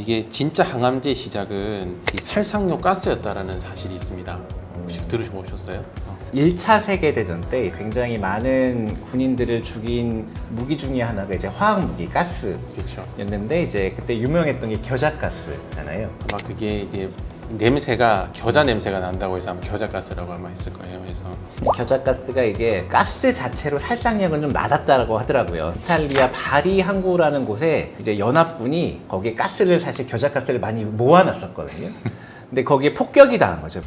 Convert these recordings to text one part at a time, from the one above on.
이게 진짜 항암제 시작은 이 살상용 가스였다라는 사실이 있습니다. 혹시 들으셔보셨어요? 1차 세계대전 때 굉장히 많은 군인들을 죽인 무기 중에 하나가 이제 화학 무기, 그렇죠. 가스였는데 이제 그때 유명했던 게 겨자가스잖아요. 아마 그게 이제 냄새가 겨자 냄새가 난다고 해서 아마 겨자가스라고 아마 했을 거예요. 그래서 이 겨자가스가 이게 가스 자체로 살상력은 좀 낮았다고 하더라고요. 이탈리아 바리 항구라는 곳에 이제 연합군이 거기에 가스를 사실 겨자가스를 많이 모아놨었거든요. 근데 거기에 폭격이 당한 거죠.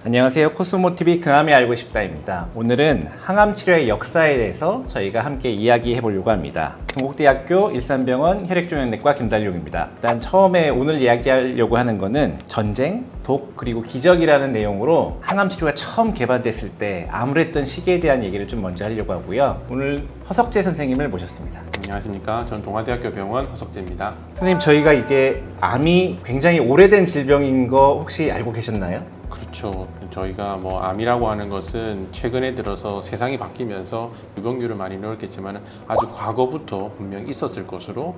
안녕하세요. 코스모TV 근암이 알고 싶다입니다. 오늘은 항암 치료의 역사에 대해서 저희가 함께 이야기해 보려고 합니다. 경북대학교 일산병원 혈액종양내과 김달룡입니다. 일단 처음에 오늘 이야기하려고 하는 거는 전쟁, 독, 그리고 기적이라는 내용으로 항암 치료가 처음 개발됐을 때 암울했던 시기에 대한 얘기를 좀 먼저 하려고 하고요. 오늘 허석재 선생님을 모셨습니다. 안녕하십니까. 저는 동아대학교 병원 허석재입니다. 선생님, 저희가 이게 암이 굉장히 오래된 질병인 거 혹시 알고 계셨나요? 그렇죠. 저희가 뭐 암이라고 하는 것은 최근에 들어서 세상이 바뀌면서 유병률을 많이 늘었겠지만 아주 과거부터 분명히 있었을 것으로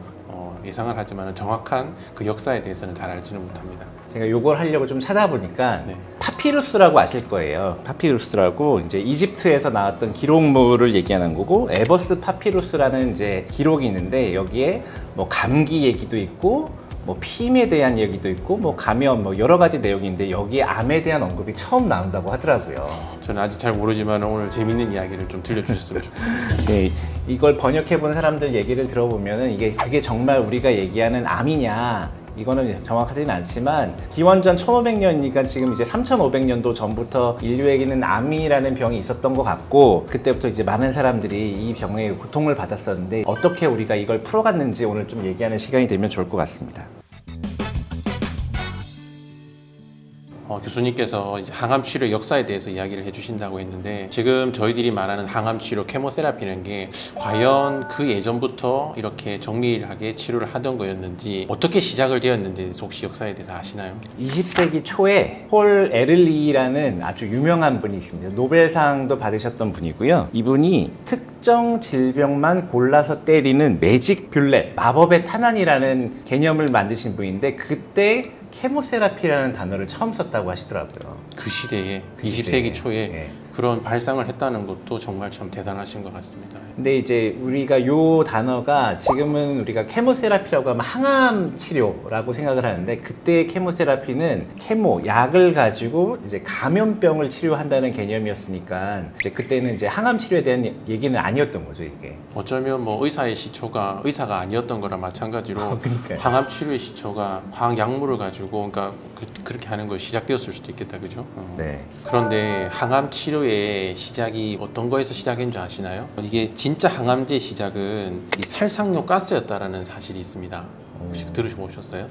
예상을 하지만 정확한 그 역사에 대해서는 잘 알지는 못합니다. 제가 이걸 하려고 좀 찾아보니까 네. 파피루스라고 아실 거예요. 파피루스라고 이제 이집트에서 나왔던 기록물을 얘기하는 거고, 에버스 파피루스라는 이제 기록이 있는데 여기에 뭐 감기 얘기도 있고 뭐 피임에 대한 얘기도 있고 뭐 감염 뭐 여러 가지 내용인데 여기에 암에 대한 언급이 처음 나온다고 하더라고요. 저는 아직 잘 모르지만 오늘 재밌는 이야기를 좀 들려주셨으면 좋겠습니다. 네, 이걸 번역해본 사람들 얘기를 들어보면은 그게 정말 우리가 얘기하는 암이냐, 이거는 정확하지는 않지만 기원전 1500년이니까 지금 이제 3500년도 전부터 인류에게는 암이라는 병이 있었던 것 같고, 그때부터 이제 많은 사람들이 이 병에 고통을 받았었는데 어떻게 우리가 이걸 풀어갔는지 오늘 좀 얘기하는 시간이 되면 좋을 것 같습니다. 교수님께서 이제 항암 치료 역사에 대해서 이야기를 해주신다고 했는데, 지금 저희들이 말하는 항암 치료, 케모세라피라는 게 과연 그 예전부터 이렇게 정밀하게 치료를 하던 거였는지, 어떻게 시작을 되었는지 혹시 역사에 대해서 아시나요? 20세기 초에 폴 에를리라는 아주 유명한 분이 있습니다. 노벨상도 받으셨던 분이고요. 이분이 특정 질병만 골라서 때리는 매직 뷰렛, 마법의 탄환이라는 개념을 만드신 분인데, 그때 케모세라피라는 단어를 처음 썼다고 하시더라고요. 그 시대에, 그 20세기 시대에. 초에 예. 그런 발상을 했다는 것도 정말 참 대단하신 것 같습니다. 근데 이제 우리가 요 단어가 지금은 우리가 케모세라피라고 하면 항암 치료라고 생각을 하는데, 그때 케모세라피는 케모, 약을 가지고 이제 감염병을 치료한다는 개념이었으니까 이제 그때는 이제 항암 치료에 대한 얘기는 아니었던 거죠, 이게. 어쩌면 뭐 의사의 시초가 의사가 아니었던 거랑 마찬가지로 그러니까요. 항암 치료의 시초가 화학 약물을 가지고 그러니까 그렇게 하는 거 시작되었을 수도 있겠다, 그죠? 네. 그런데 항암 치료의 시작이 어떤 거에서 시작인 줄 아시나요? 이게 진짜 항암제 시작은 이 살상용 가스였다라는 사실이 있습니다. 혹시 들으셔보셨어요?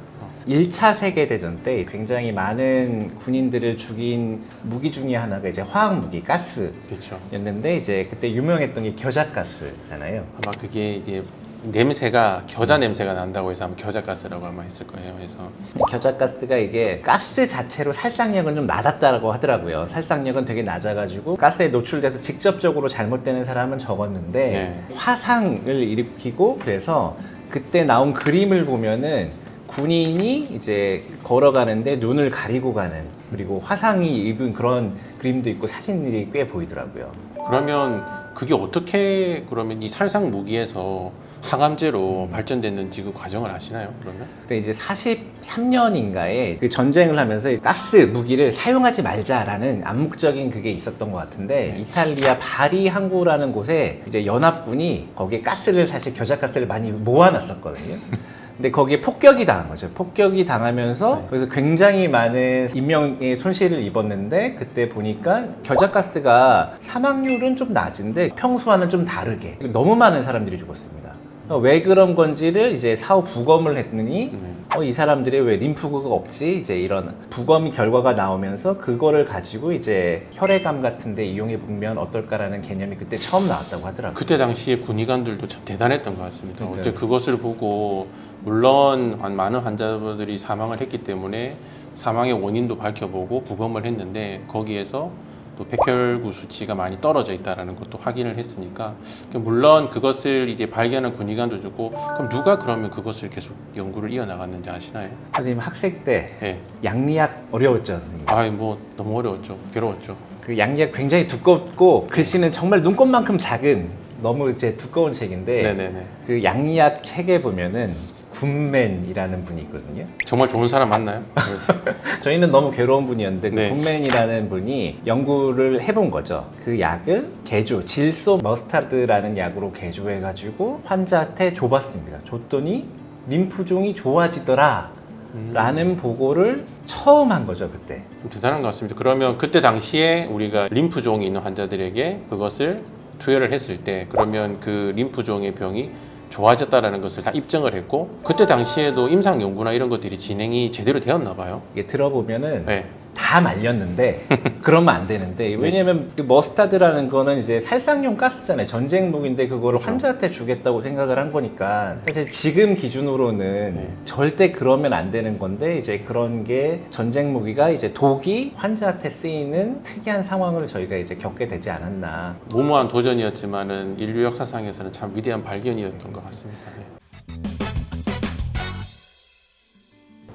1차 세계대전 때 굉장히 많은 군인들을 죽인 무기 중에 하나가 이제 화학 무기, 그렇죠. 가스였는데 이제 그때 유명했던 게 겨자가스잖아요. 아마 그게 이제 냄새가 겨자 냄새가 난다고 해서 아마 겨자가스라고 아마 했을 거예요. 그래서 겨자가스가 이게 가스 자체로 살상력은 좀 낮았다고 하더라고요. 살상력은 되게 낮아가지고 가스에 노출돼서 직접적으로 잘못되는 사람은 적었는데 네. 화상을 일으키고, 그래서 그때 나온 그림을 보면은 군인이 이제 걸어가는데 눈을 가리고 가는, 그리고 화상이 입은 그런 그림도 있고 사진들이 꽤 보이더라고요. 그러면 그게 어떻게 그러면 이 살상 무기에서 항암제로 발전됐는지 그 과정을 아시나요? 그러면? 그때 이제 43년인가에 그 전쟁을 하면서 가스 무기를 사용하지 말자라는 암묵적인 그게 있었던 것 같은데, 네. 이탈리아 바리 항구라는 곳에 이제 연합군이 거기에 가스를 사실 겨자가스를 많이 모아놨었거든요. 근데 거기에 폭격이 당한 거죠. 폭격이 당하면서 그래서 굉장히 많은 인명의 손실을 입었는데, 그때 보니까 겨자가스가 사망률은 좀 낮은데 평소와는 좀 다르게 너무 많은 사람들이 죽었습니다. 왜 그런 건지를 이제 사후 부검을 했더니 이 사람들이 왜 림프구가 없지? 이제 이런 부검 결과가 나오면서 그거를 가지고 이제 혈액암 같은 데 이용해 보면 어떨까라는 개념이 그때 처음 나왔다고 하더라고요. 그때 당시에 군의관들도 참 대단했던 것 같습니다. 그러니까요. 어째 그것을 보고 물론 많은 환자분들이 사망을 했기 때문에 사망의 원인도 밝혀보고 부검을 했는데, 거기에서 또 백혈구 수치가 많이 떨어져 있다는 것도 확인을 했으니까 물론 그것을 이제 발견한 군의관도 주고 그럼 누가 그러면 그것을 계속 연구를 이어나갔는지 아시나요? 선생님 학생 때 네. 양리학 어려웠죠? 선생님? 아이 뭐 너무 어려웠죠. 괴로웠죠. 그 양리학 굉장히 두껍고 글씨는 정말 눈곱만큼 작은 너무 이제 두꺼운 책인데 네네네. 그 양리학 책에 보면은 굿맨이라는 분이 있거든요. 정말 좋은 사람 맞나요? 저희는 너무 괴로운 분이었는데 네. 그 굿맨이라는 분이 연구를 해본 거죠. 그 약을 개조, 질소 머스타드라는 약으로 개조해가지고 환자한테 줘봤습니다. 줬더니 림프종이 좋아지더라. 라는 보고를 처음 한 거죠, 그때. 좀 대단한 것 같습니다. 그러면 그때 당시에 우리가 림프종이 있는 환자들에게 그것을 투여를 했을 때 그러면 그 림프종의 병이 좋아졌다라는 것을 다 입증을 했고 그때 당시에도 임상 연구나 이런 것들이 진행이 제대로 되었나 봐요. 이게 들어보면은 네. 다 말렸는데 그러면 안 되는데 왜냐면 그 머스타드라는 거는 이제 살상용 가스잖아요. 전쟁 무기인데 그거를 환자한테 주겠다고 생각을 한 거니까 사실 지금 기준으로는 절대 그러면 안 되는 건데 이제 그런 게 전쟁 무기가 이제 독이 환자한테 쓰이는 특이한 상황을 저희가 이제 겪게 되지 않았나. 무모한 도전이었지만은 인류 역사상에서는 참 위대한 발견이었던 것 같습니다. 네.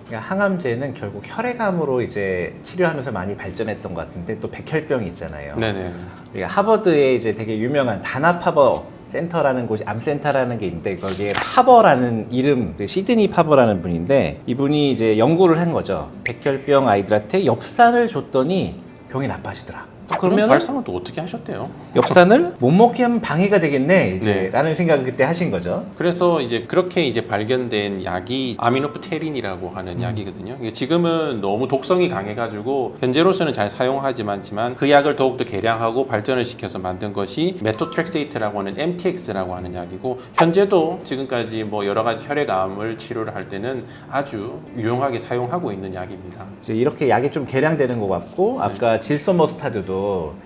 그러니까 항암제는 결국 혈액암으로 이제 치료하면서 많이 발전했던 것 같은데 또 백혈병이 있잖아요. 네네. 그러니까 하버드에 이제 되게 유명한 다나 파버 센터라는 곳이 암센터라는 게 있는데 거기에 파버라는 이름, 시드니 파버라는 분인데 이분이 이제 연구를 한 거죠. 백혈병 아이들한테 엽산을 줬더니 병이 나빠지더라. 그런 발상을 또 어떻게 하셨대요? 엽산을 못 먹게 하면 방해가 되겠네 이제 네. 라는 생각을 그때 하신 거죠. 그래서 이제 그렇게 이제 발견된 약이 아미노프테린이라고 하는 약이거든요. 이게 지금은 너무 독성이 강해가지고 현재로서는 잘 사용하지만 그 약을 더욱더 개량하고 발전을 시켜서 만든 것이 메토트렉세이트라고 하는 MTX라고 하는 약이고 현재도 지금까지 뭐 여러 가지 혈액암을 치료를 할 때는 아주 유용하게 사용하고 있는 약입니다. 이제 이렇게 약이 좀 개량되는 것 같고 아까 질소 머스타드도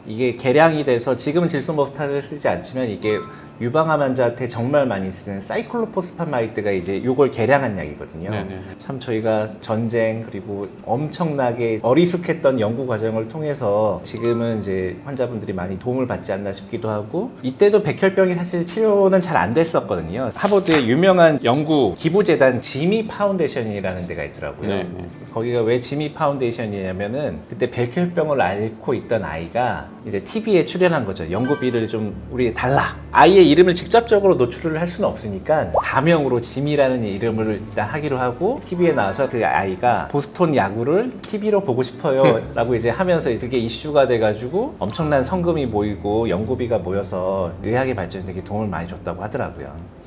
이게 개량이 돼서 지금은 질소 머스타드를 쓰지 않지만 이게 유방암 환자한테 정말 많이 쓰는 사이클로포스파마이드가 이제 이걸 개량한 약이거든요. 네네. 참 저희가 전쟁 그리고 엄청나게 어리숙했던 연구 과정을 통해서 지금은 이제 환자분들이 많이 도움을 받지 않나 싶기도 하고 이때도 백혈병이 사실 치료는 잘 안 됐었거든요. 하버드의 유명한 연구 기부재단 지미 파운데이션이라는 데가 있더라고요. 네네. 거기가 왜 지미 파운데이션이냐면은 그때 백혈병을 앓고 있던 아이가 이제 TV에 출연한 거죠. 연구비를 좀 우리 달라. 아이의 이름을 직접적으로 노출을 할 수는 없으니까 가명으로 짐이라는 이름을 일단 하기로 하고 TV에 나와서 그 아이가 보스턴 야구를 TV로 보고 싶어요 라고 이제 하면서 그게 이슈가 돼가지고 엄청난 성금이 모이고 연구비가 모여서 의학의 발전에 되게 도움을 많이 줬다고 하더라고요.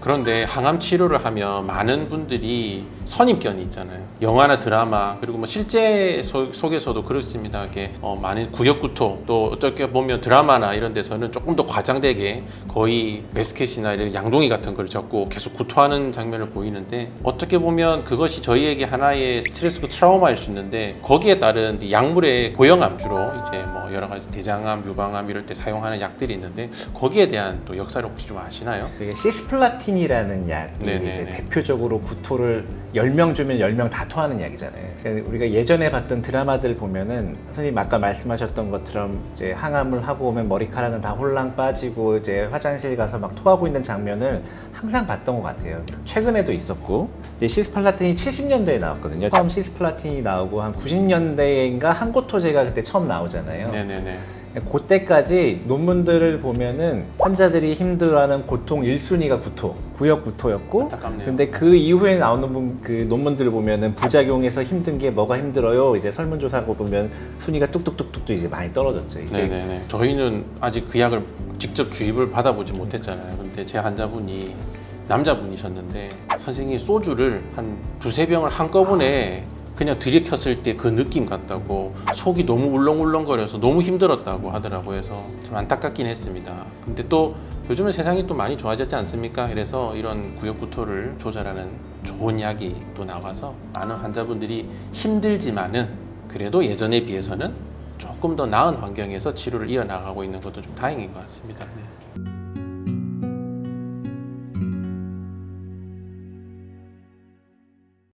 그런데 항암 치료를 하면 많은 분들이 선입견이 있잖아요. 영화나 드라마 그리고 뭐 실제 속에서도 그렇습니다. 이게 많은 구역구토 또 어떻게 보면 드라마나 이런 데서는 조금 더 과장되게 거의 베스켓이나 이런 양동이 같은 걸 잡고 계속 구토하는 장면을 보이는데 어떻게 보면 그것이 저희에게 하나의 스트레스고 트라우마일 수 있는데 거기에 따른 약물의 고형암 주로 이제 뭐 여러 가지 대장암, 유방암 이럴 때 사용하는 약들이 있는데 거기에 대한 또 역사를 혹시 좀 아시나요? 시스플라틴이라는 약이 네네네. 이제 대표적으로 구토를 10명 주면 10명 다 토하는 약이잖아요. 그러니까 우리가 예전에 봤던 드라마들 보면은 선생님 아까 말씀하셨던 것처럼 이제 항암을 하고 오면 머리카락은 다 홀랑 빠지고 이제 화장실 가서 막 토하고 있는 장면을 항상 봤던 것 같아요. 최근에도 있었고 이제 시스플라틴이 70년대에 나왔거든요. 처음 시스플라틴이 나오고 한 90년대인가 항고토제가 그때 처음 나오잖아요. 네네네. 그때까지 논문들을 보면은 환자들이 힘들어하는 고통 1순위가 구토, 구역 구토였고 안타깝네요. 근데 그 이후에 나오는 그 논문들을 보면은 부작용에서 힘든 게 뭐가 힘들어요 이제 설문조사하고 보면 순위가 뚝뚝뚝뚝 이제 많이 떨어졌죠. 이제 네네네. 저희는 아직 그 약을 직접 주입을 받아보지 못했잖아요. 근데 제 환자분이 남자분이셨는데 선생님이 소주를 한 두세 병을 한꺼번에 그냥 들이켰을 때 그 느낌 같다고 속이 너무 울렁울렁거려서 너무 힘들었다고 하더라고요. 그래서 참 안타깝긴 했습니다. 근데 또 요즘은 세상이 또 많이 좋아졌지 않습니까? 그래서 이런 구역구토를 조절하는 좋은 약이 또 나와서 많은 환자분들이 힘들지만은 그래도 예전에 비해서는 조금 더 나은 환경에서 치료를 이어나가고 있는 것도 좀 다행인 것 같습니다. 네.